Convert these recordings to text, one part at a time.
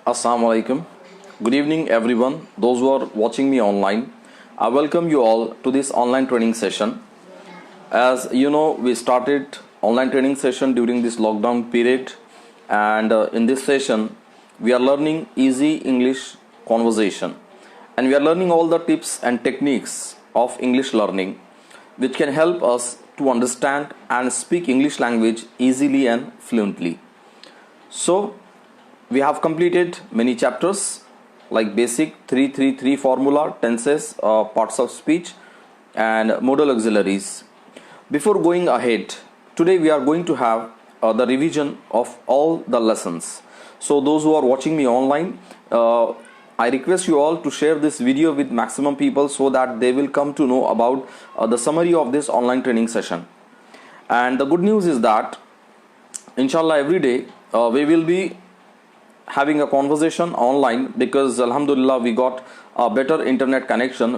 Assalamu alaikum. Good evening, everyone. Those who are watching me online, I welcome you all to this online training session. As you know, we started online training session during this lockdown period, and in this session, we are learning easy English conversation, and we are learning all the tips and techniques of English learning, which can help us to understand and speak English language easily and fluently. So, we have completed many chapters like basic 333 formula, tenses, parts of speech, and modal auxiliaries. Before going ahead, today we are going to have the revision of all the lessons. So those who are watching me online, I request you all to share this video with maximum people so that they will come to know about the summary of this online training session. And the good news is that inshallah every day we will be having a conversation online, because alhamdulillah we got a better internet connection.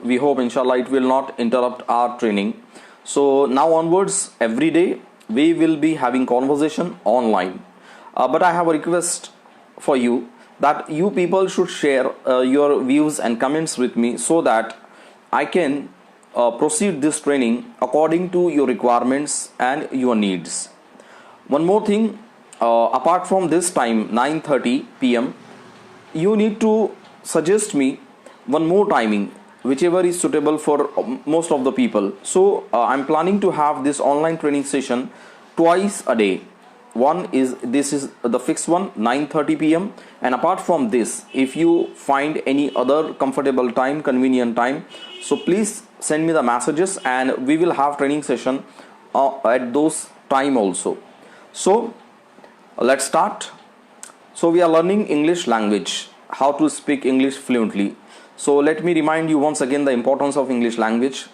We hope inshallah it will not interrupt our training. So now onwards every day we will be having conversation online. But I have a request for you that you people should share your views and comments with me so that I can proceed this training according to your requirements and your needs. One more thing, apart from this time 9:30 p.m, you need to suggest me one more timing whichever is suitable for most of the people. So I'm planning to have this online training session twice a day. This is the fixed one, 9:30 p.m, and apart from this, if you find any other comfortable time, convenient time, so please send me the messages and we will have training session at those time also. So let's start. So we are learning English language, how to speak English fluently. So let me remind you once again the importance of English language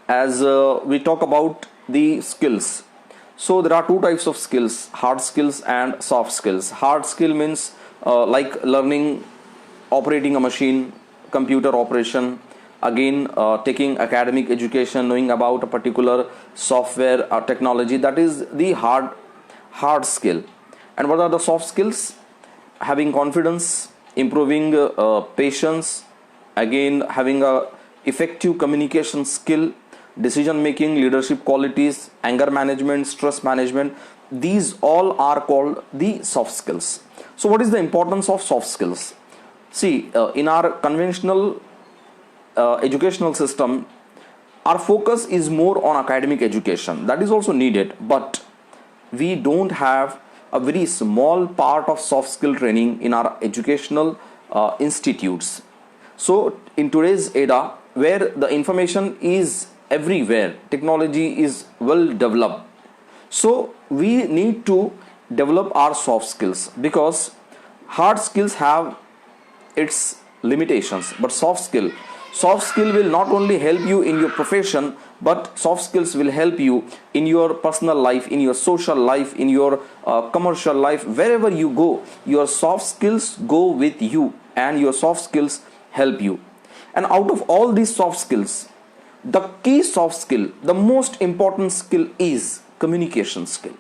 as we talk about the skills. So there are two types of skills, hard skills and soft skills. Hard skill means like learning operating a machine, computer operation, again taking academic education, knowing about a particular software or technology. That is the hard skill. And what are the soft skills? Having confidence, improving patience, again having a effective communication skill, decision making, leadership qualities, anger management, stress management. These all are called the soft skills. So what is the importance of soft skills? See, in our conventional educational system, our focus is more on academic education. That is also needed, but we don't have a very small part of soft skill training in our educational institutes. So in today's era where the information is everywhere, technology is well developed, so we need to develop our soft skills, because hard skills have its limitations, but soft skill will not only help you in your profession, but soft skills will help you in your personal life, in your social life, in your commercial life. Wherever you go, your soft skills go with you and your soft skills help you. And out of all these soft skills, the key soft skill, the most important skill is communication skill.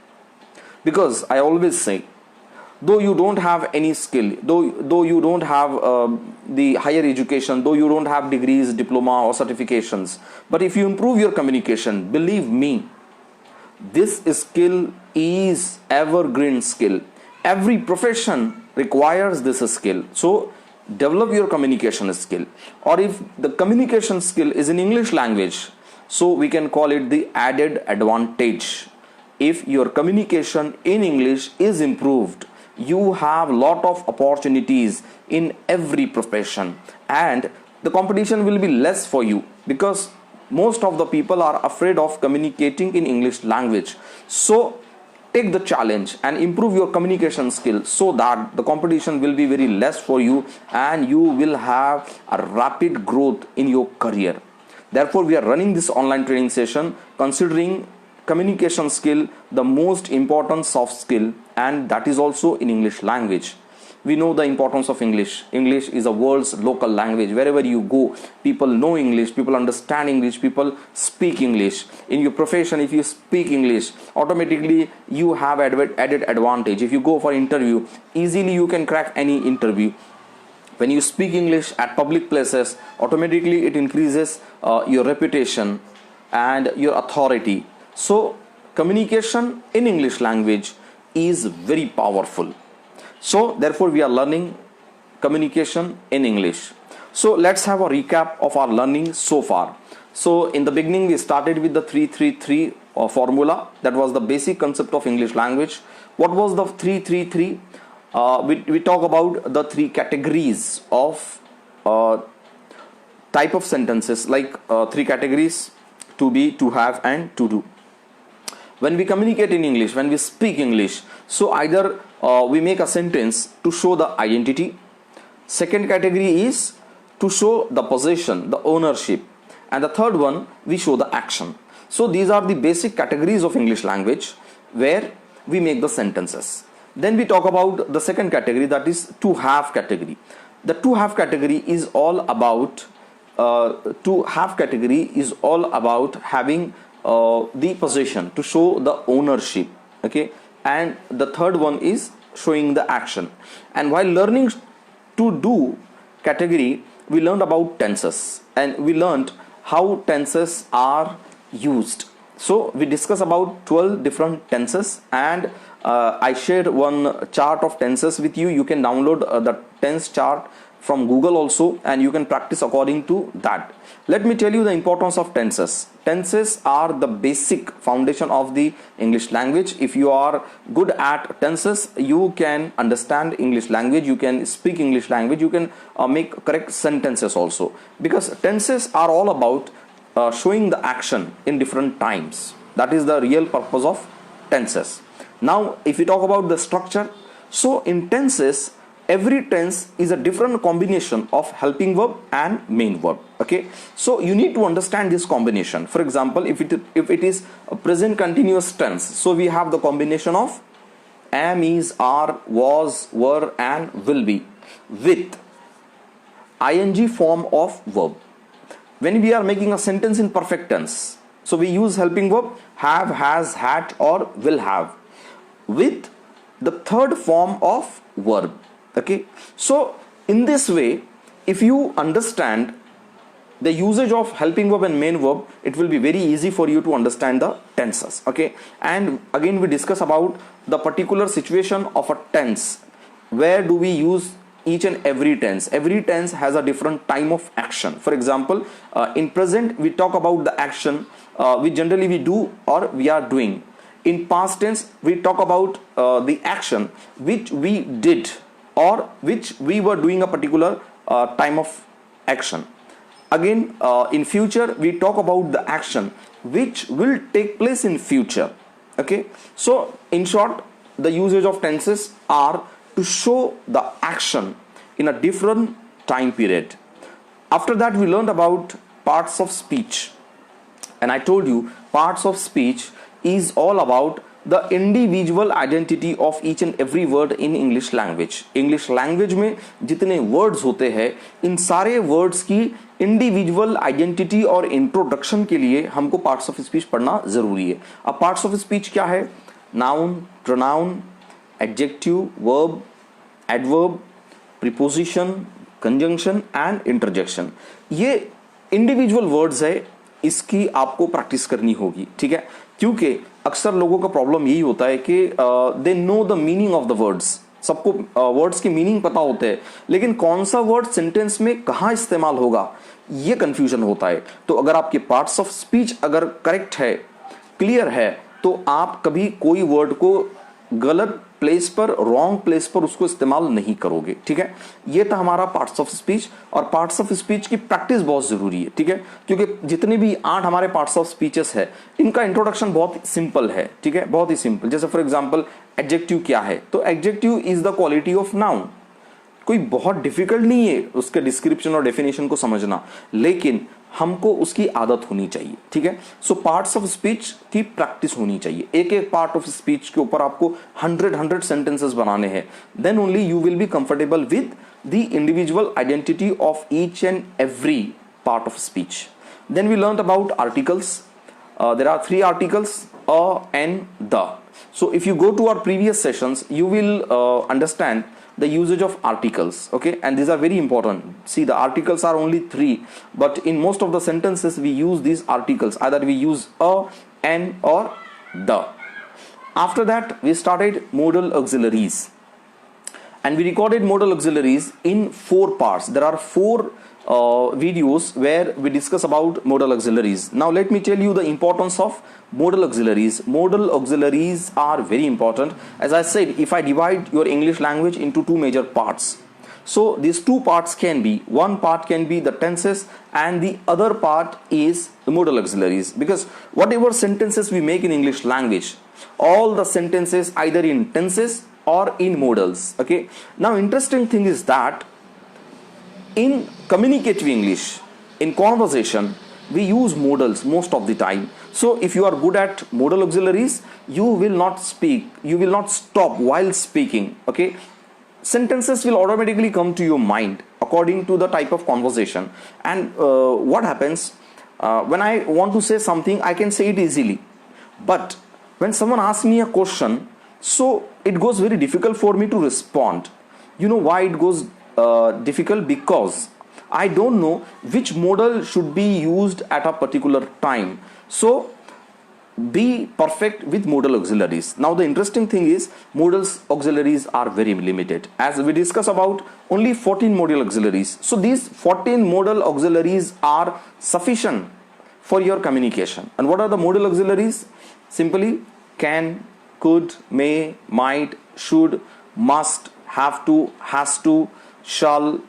Because I always say, though you don't have any skill, though you don't have the higher education, though you don't have degrees, diploma or certifications, but if you improve your communication, believe me, this skill is evergreen skill. Every profession requires this skill. So develop your communication skill. Or if the communication skill is in English language, so we can call it the added advantage. If your communication in English is improved, you have lot of opportunities in every profession, and the competition will be less for you, because most of the people are afraid of communicating in English language. So take the challenge and improve your communication skills so that the competition will be very less for you and you will have a rapid growth in your career. Therefore we are running this online training session considering communication skill the most important soft skill, and that is also in English language. we know the importance of English. English is a world's local language. Wherever you go, people know English, people understand English, people speak English. In your profession, if you speak English, automatically you have added advantage. If you go for interview, easily you can crack any interview. When you speak English at public places, automatically it increases your reputation and your authority. So communication in English language is very powerful. So therefore we are learning communication in English. So let's have a recap of our learning so far. So in the beginning we started with the 333 formula. That was the basic concept of English language. What was the 333? We talk about the three categories of type of sentences, like three categories: to be, to have, and to do. When we communicate in English, when we speak English, so either we make a sentence to show the identity. Second category is to show the possession, the ownership, and the third one we show the action. So these are the basic categories of English language where we make the sentences. Then we talk about the second category, that is to have category. The to have category is all about having the possession, to show the ownership. Okay, and the third one is showing the action. And while learning to do category, we learned about tenses, and we learned how tenses are used. So we discuss about 12 different tenses, and I shared one chart of tenses with you. You can download the tense chart from Google also, and you can practice according to that. Let me tell you the importance of tenses. Tenses are the basic foundation of the English language. If you are good at tenses, you can understand English language, you can speak English language, you can make correct sentences also, because tenses are all about showing the action in different times. That is the real purpose of tenses. Now if we talk about the structure, so in tenses, every tense is a different combination of helping verb and main verb. Okay, so you need to understand this combination. For example, if it is a present continuous tense, so we have the combination of am, is, are, was, were, and will be with ing form of verb. When we are making a sentence in perfect tense, so we use helping verb have, has, had, or will have with the third form of verb. Okay, so in this way, if you understand the usage of helping verb and main verb, it will be very easy for you to understand the tenses. Okay, and again we discuss about the particular situation of a tense. Where do we use each and every tense? Every tense has a different time of action. For example, in present we talk about the action we generally do or we are doing. In past tense we talk about the action which we did or which we were doing a particular time of action. Again, in future we talk about the action which will take place in future. Okay, so in short, the usage of tenses are to show the action in a different time period. After that we learned about parts of speech, and I told you parts of speech is all about the individual identity of each and every word in English language. English language में जितने words होते हैं, इन सारे words की individual identity और introduction के लिए हमको पार्ट्स ऑफ स्पीच पढ़ना जरूरी है. अब पार्ट्स ऑफ स्पीच क्या है? Noun, pronoun, adjective, verb, adverb, preposition, conjunction and interjection. ये इंडिविजुअल वर्ड्स है, इसकी आपको प्रैक्टिस करनी होगी. ठीक है, क्योंकि अक्सर लोगों का प्रॉब्लम यही होता है कि they know the meaning of the words. सबको वर्ड्स की मीनिंग पता होते हैं, लेकिन कौन सा वर्ड सेंटेंस में कहाँ इस्तेमाल होगा ये कंफ्यूजन होता है. तो अगर आपके पार्ट्स ऑफ स्पीच अगर करेक्ट है, क्लियर है, तो आप कभी कोई वर्ड को गलत प्लेस पर, रॉन्ग प्लेस पर उसको इस्तेमाल नहीं करोगे. ठीक है, ये था हमारा पार्ट्स ऑफ स्पीच. और पार्ट्स ऑफ स्पीच की प्रैक्टिस बहुत जरूरी है. ठीक है, क्योंकि जितने भी 8 हमारे पार्ट्स ऑफ स्पीचेस है, इनका इंट्रोडक्शन बहुत सिंपल है. ठीक है, बहुत ही सिंपल. जैसे फॉर एग्जांपल एडजेक्टिव क्या है, तो adjective is the quality of noun. कोई बहुत डिफिकल्ट नहीं है उसके डिस्क्रिप्शन और डेफिनेशन को समझना, लेकिन हमको उसकी आदत होनी चाहिए, ठीक है। सो पार्ट्स ऑफ स्पीच की प्रैक्टिस होनी चाहिए, एक एक पार्ट ऑफ स्पीच के ऊपर आपको 100 सेंटेंसेस बनाने हैं, then only you will be comfortable with the individual identity of each and every part of speech. Then we learned about articles. There are 3 articles, a, and the. So if you go to our previous sessions, you will understand the usage of articles, okay, and these are very important. See, the articles are only 3, but in most of the sentences we use these articles, either we use a, an, or the. After that we started modal auxiliaries, and we recorded modal auxiliaries in 4 parts. There are 4 videos where we discuss about modal auxiliaries. Now let me tell you the importance of modal auxiliaries. Modal auxiliaries are very important. As I said, if I divide your English language into 2 major parts, so these 2 parts can be, one part can be the tenses and the other part is the modal auxiliaries, because whatever sentences we make in English language, all the sentences either in tenses or in modals, okay. Now interesting thing is that in communicative English, in conversation, we use modals most of the time. So if you are good at modal auxiliaries, you will not speak, you will not stop while speaking, okay. Sentences will automatically come to your mind according to the type of conversation. And what happens when I want to say something, I can say it easily, but when someone asks me a question, so it goes very difficult for me to respond. You know why it goes difficult? Because I don't know which modal should be used at a particular time. So be perfect with modal auxiliaries. Now the interesting thing is modal auxiliaries are very limited, as we discuss about only 14 modal auxiliaries. So these 14 modal auxiliaries are sufficient for your communication. And what are the modal auxiliaries? Simply can, could, may, might, should, must, have to, has to, shall.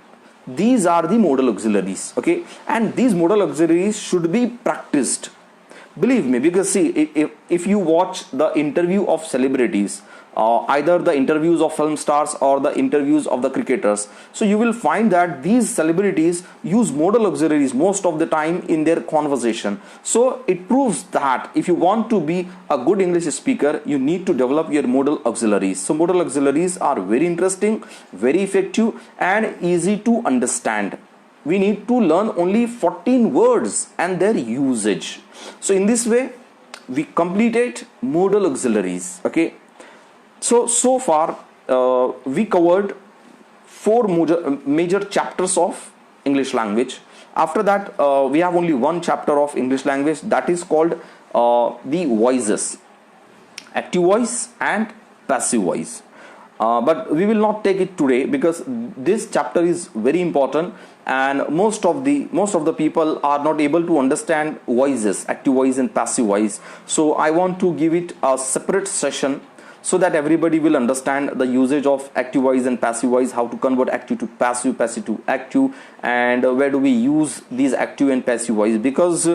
These are the modal auxiliaries, okay, and these modal auxiliaries should be practiced, believe me, because see, if you watch the interview of celebrities, either the interviews of film stars or the interviews of the cricketers, so you will find that these celebrities use modal auxiliaries most of the time in their conversation. So it proves that if you want to be a good English speaker, you need to develop your modal auxiliaries. So modal auxiliaries are very interesting, very effective, and easy to understand. We need to learn only 14 words and their usage. So in this way we completed modal auxiliaries, okay. So far we covered 4 major chapters of English language. After that we have only one chapter of English language, that is called the voices, active voice and passive voice. But we will not take it today, because this chapter is very important, and most of the people are not able to understand voices, active voice and passive voice. So I want to give it a separate session, so that everybody will understand the usage of active voice and passive voice, how to convert active to passive, passive to active, and where do we use these active and passive voice. Because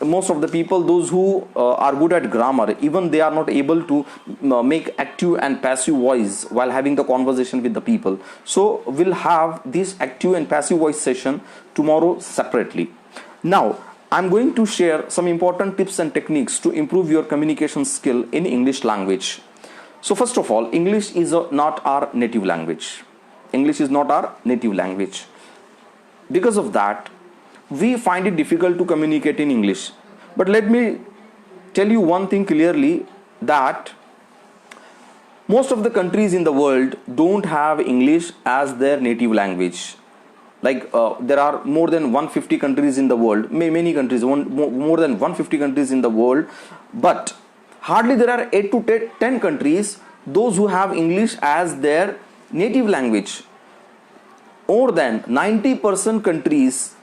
most of the people, those who are good at grammar, even they are not able to make active and passive voice while having the conversation with the people. So we'll have this active and passive voice session tomorrow separately. Now I'm going to share some important tips and techniques to improve your communication skill in English language. So first of all, English is not our native language. English is not our native language. Because of that, we find it difficult to communicate in English. But let me tell you one thing clearly, that most of the countries in the world don't have English as their native language. Like there are more than 150 countries in the world, many countries, more than 150 countries in the world, but hardly there are 8 to 10 countries those who have English as their native language. More than 90% countries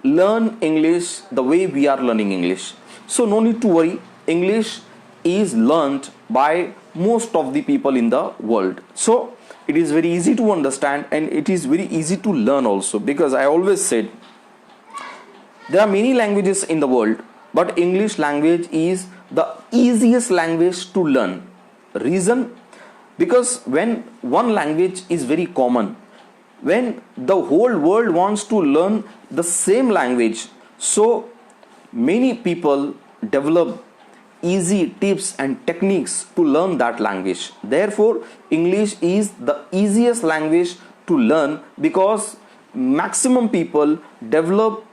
learn English the way we are learning English. So no need to worry, English is learned by most of the people in the world. So it is very easy to understand, and it is very easy to learn also, because I always said there are many languages in the world, but English language is the easiest language to learn. Reason? Because when one language is very common, when the whole world wants to learn the same language, so many people develop easy tips and techniques to learn that language. Therefore, English is the easiest language to learn because maximum people develop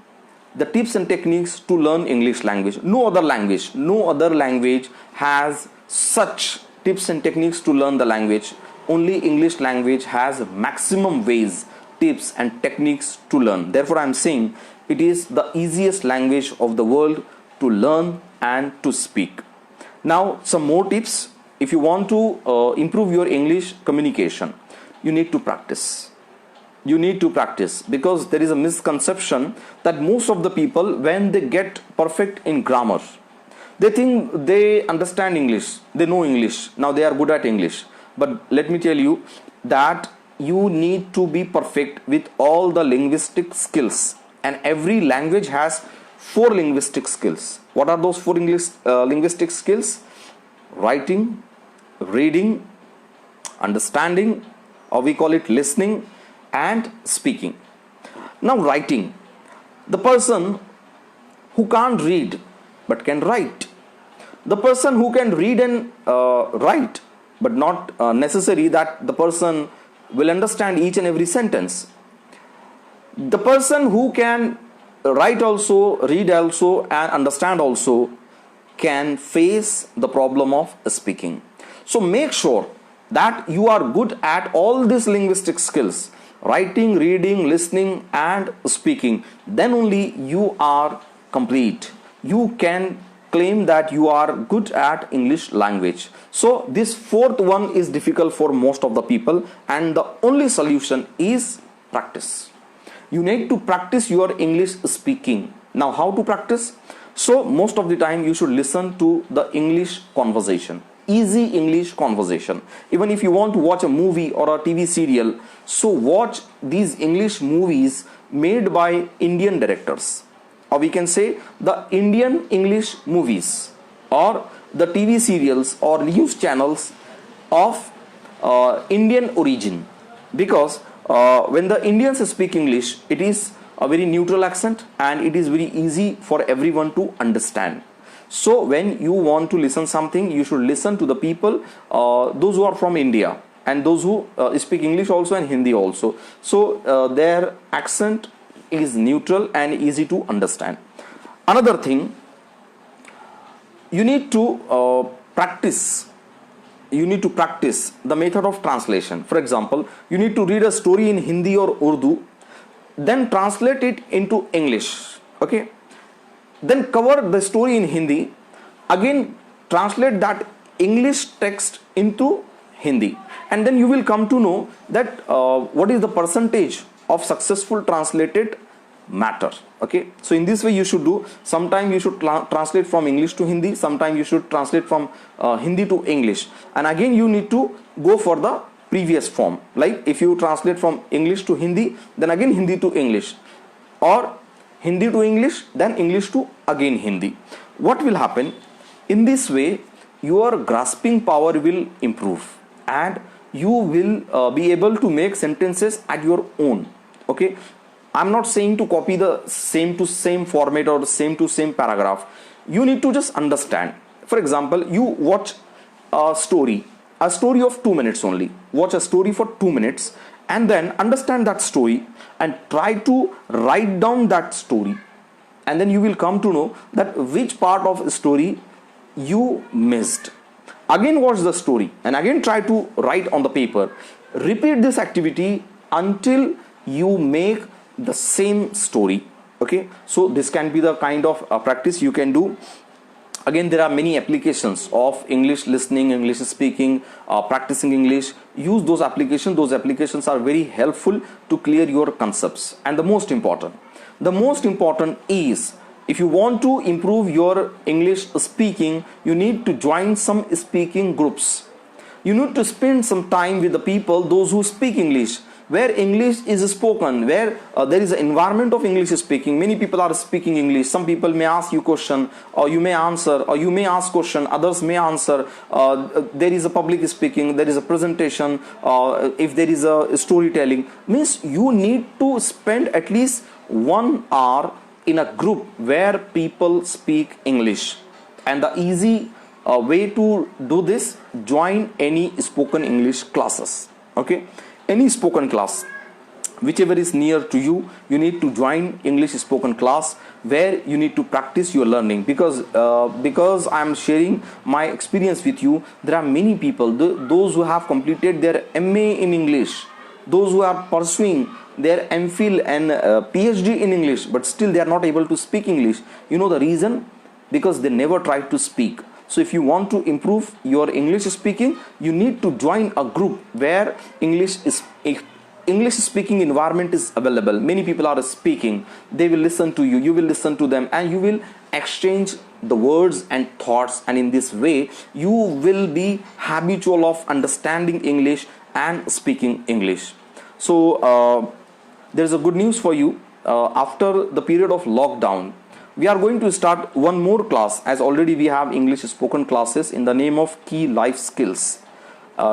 the tips and techniques to learn English language. No other language has such tips and techniques to learn the language. Only English language has maximum ways, tips and techniques to learn. Therefore, I am saying it is the easiest language of the world to learn and to speak. Now, some more tips. If you want to improve your English communication, you need to practice. You need to practice, because there is a misconception that most of the people, when they get perfect in grammar, they think they understand English, they know English, now they are good at English. But let me tell you that you need to be perfect with all the linguistic skills, and every language has 4 linguistic skills. What are those 4 linguistic skills? Writing, reading, understanding, or we call it listening, and speaking. Now, writing. The person who can't read but can write. The person who can read and write, but not necessary that the person will understand each and every sentence. The person who can write also, read also, and understand also can face the problem of speaking. So make sure that you are good at all these linguistic skills: writing, reading, listening, and speaking. Then only you are complete. You can claim that you are good at English language. So this 4th one is difficult for most of the people, and the only solution is practice. You need to practice your English speaking. Now, how to practice? So most of the time you should listen to the English conversation, easy English conversation. Even if you want to watch a movie or a TV serial, so watch these English movies made by Indian directors, or we can say the Indian English movies, or the TV serials or news channels of Indian origin. Because when the Indians speak English, it is a very neutral accent and it is very easy for everyone to understand. So when you want to listen something, you should listen to the people, those who are from India, and those who speak English also and Hindi also. So their accent is neutral and easy to understand. Another thing, you need to practice. You need to practice the method of translation. For example, you need to read a story in Hindi or Urdu, then translate it into English. Okay. Then cover the story in Hindi, again translate that English text into Hindi, and then you will come to know that what is the percentage of successful translated matter. Okay, so in this way you should do. Sometime you should translate from English to Hindi, sometime you should translate from Hindi to English, and again you need to go for the previous form. Like if you translate from English to Hindi, then again Hindi to English, or Hindi to English, then English to again Hindi. What will happen? In this way, your grasping power will improve and you will be able to make sentences at your own. Okay, I'm not saying to copy the same to same format or same to same paragraph. You need to just understand. For example, you watch a story of 2 minutes only. Watch a story for 2 minutes and then understand that story and try to write down that story, and then you will come to know that which part of the story you missed. Again watch the story and again try to write on the paper. Repeat this activity until you make the same story. Okay, so this can be the kind of practice you can do. Again, there are many applications of English listening, English speaking, practicing English. Use those applications. Those applications are very helpful to clear your concepts. And the most important is, if you want to improve your English speaking, you need to join some speaking groups. You need to spend some time with the people, those who speak English. where English is spoken, where there is an environment of English speaking. Many people are speaking English. Some people may ask you question, or you may answer, or you may ask question, others may answer. There is a public speaking, there is a presentation, if there is a storytelling. Means you need to spend at least 1 hour in a group where people speak English. And the easy way to do this, join any spoken English classes. Okay, any spoken class, whichever is near to you, you need to join English spoken class where you need to practice your learning. Because I am sharing my experience with you, there are many people, those who have completed their MA in English, those who are pursuing their MPhil and PhD in English, but still they are not able to speak English. You know the reason? Because they never tried to speak. So if you want to improve your English speaking, you need to join a group where English speaking environment is available. Many people are speaking. They will listen to you, you will listen to them, and you will exchange the words and thoughts. And in this way, you will be habitual of understanding English and speaking English. So there's a good news for you. After the period of lockdown, we are going to start one more class, as already we have English spoken classes in the name of Key Life Skills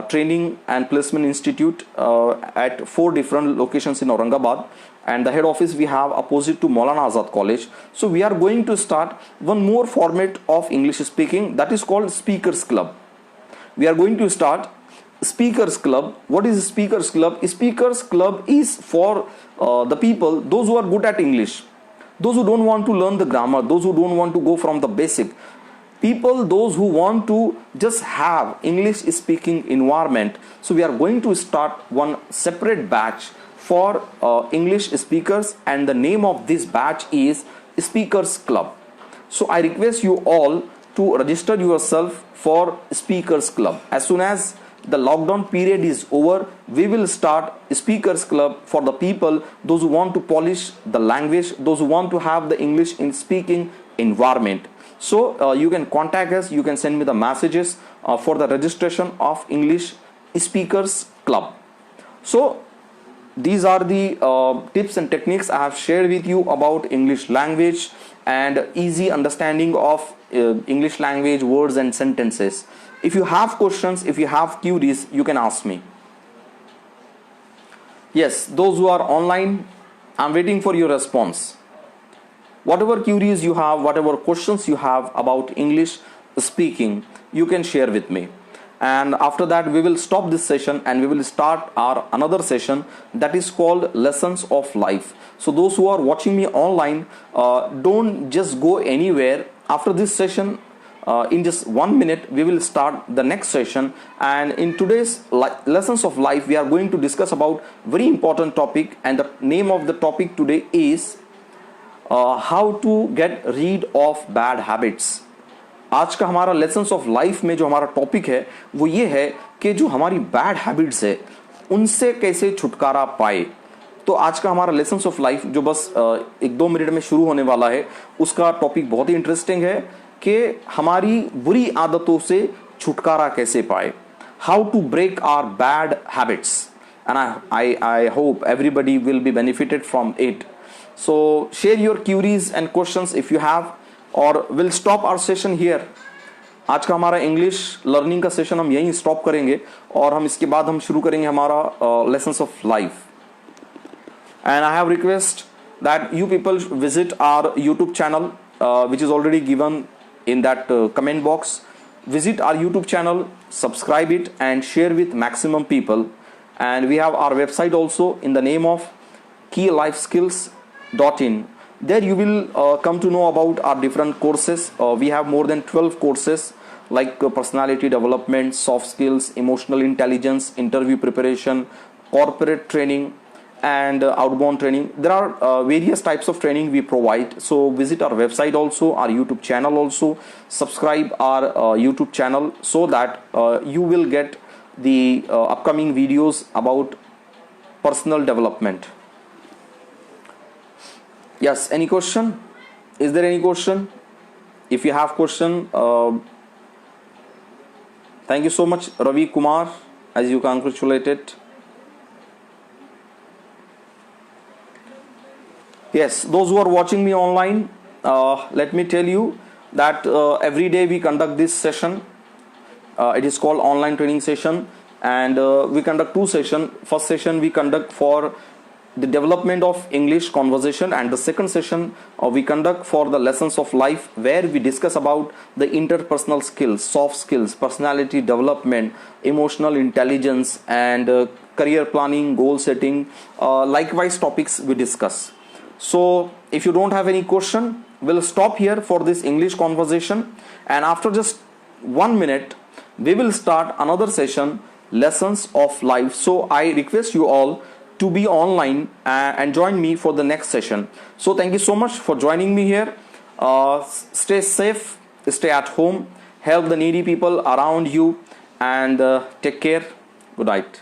Training and Placement Institute at 4 different locations in Aurangabad, and the head office we have opposite to Maulana Azad College. So we are going to start one more format of English speaking, that is called Speakers Club. We are going to start Speakers Club. What is Speakers Club? Speakers Club is for the people, those who are good at English, those who don't want to learn the grammar, those who don't want to go from the basic people, those who want to just have English speaking environment. So we are going to start one separate batch for English speakers, and the name of this batch is Speakers Club. So I request you all to register yourself for Speakers Club. As soon as the lockdown period is over, we will start Speakers Club for the people, those who want to polish the language, those who want to have the English in speaking environment. So you can contact us, you can send me the messages for the registration of English Speakers Club. So these are the tips and techniques I have shared with you about English language and easy understanding of English language words and sentences. If you have questions, if you have queries, you can ask me. Yes, those who are online, I'm waiting for your response. Whatever queries you have, whatever questions you have about English speaking, you can share with me. And after that, we will stop this session and we will start our another session that is called Lessons of Life. So those who are watching me online, don't just go anywhere. After this session, in just 1 minute, we will start the next session. And in today's Lessons of Life, we are going to discuss about very important topic, and the name of the topic today is how to get rid of bad habits. आज का हमारा lessons of life में जो हमारा topic है वो ये है कि जो हमारी बैड हैबिट्स है उनसे कैसे छुटकारा पाए. तो आज का हमारा लेसन्स ऑफ लाइफ जो बस 1-2 मिनट में शुरू होने वाला है, उसका टॉपिक बहुत ही इंटरेस्टिंग है कि हमारी बुरी आदतों से छुटकारा कैसे पाए. How to break our bad habits, and I hope everybody will be benefited from it. So share your queries and questions if you have, और will stop our session here. आज का हमारा इंग्लिश लर्निंग का session हम यहीं stop करेंगे और हम इसके बाद हम शुरू करेंगे हमारा lessons of life. And I have request that you people visit our YouTube channel which is already given in that comment box. Visit our YouTube channel, subscribe it and share with maximum people. And we have our website also in the name of keylifeskills.in. There you will come to know about our different courses. We have more than 12 courses like personality development, soft skills, emotional intelligence, interview preparation, corporate training, and outbound training. There are various types of training we provide. So visit our website also, our YouTube channel also, subscribe our YouTube channel so that you will get the upcoming videos about personal development. Yes, any question? Is there any question? If you have question, thank you so much Ravi Kumar, as you congratulated. Yes, those who are watching me online, let me tell you that every day we conduct this session. It is called online training session, and we conduct two sessions. First session we conduct for the development of English conversation, and the second session we conduct for the lessons of life, where we discuss about the interpersonal skills, soft skills, personality development, emotional intelligence, and career planning, goal setting. Likewise topics we discuss. So if you don't have any question, we'll stop here for this English conversation, and after just 1 minute we will start another session, lessons of life. So I request you all to be online and join me for the next session. So thank you so much for joining me here. Stay safe, stay at home, help the needy people around you, and take care. Good night.